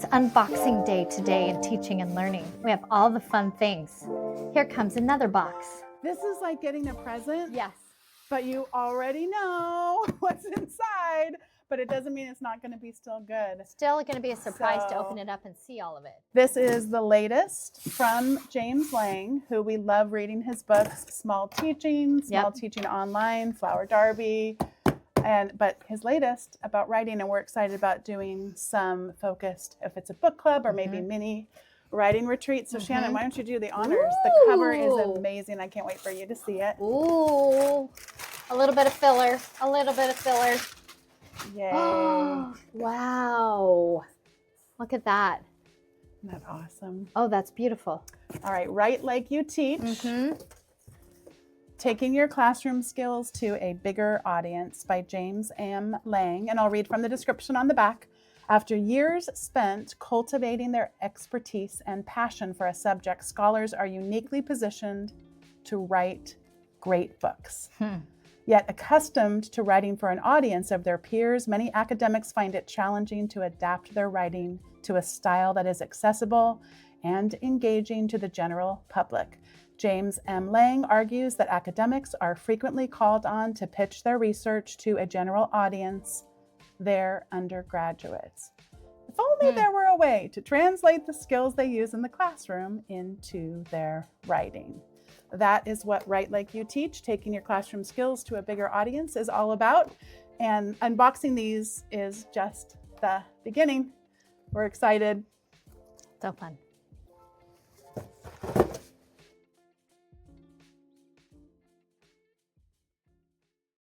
It's unboxing day today in teaching and learning. We have all the fun things. Here comes another box. This is like getting a present. Yes. But you already know what's inside, but it doesn't mean it's not going to be still good. Still going to be a surprise to open it up and see all of it. This is the latest from James Lang, who we love reading his books, Small Teaching, Small Teaching Online, Flower Darby, but his latest about writing, and we're excited about doing some focused, if it's a book club or maybe mini writing retreat. So Shannon, why don't you do the honors? The cover is amazing. I can't wait for you to see it. Ooh, a little bit of filler, a little bit of filler. Yay. Oh, wow. Look at that. Isn't that awesome? Oh, that's beautiful. All right, Write Like You Teach. Taking Your Classroom Skills to a Bigger Audience by James M. Lang. And I'll read from the description on the back. After years spent cultivating their expertise and passion for a subject, scholars are uniquely positioned to write great books. Yet accustomed to writing for an audience of their peers, many academics find it challenging to adapt their writing to a style that is accessible and engaging to the general public. James M. Lang argues that academics are frequently called on to pitch their research to a general audience, their undergraduates. If only there were a way to translate the skills they use in the classroom into their writing. That is what Write Like You Teach, Taking Your Classroom Skills to a Bigger Audience is all about. And unboxing these is just the beginning. We're excited. So fun.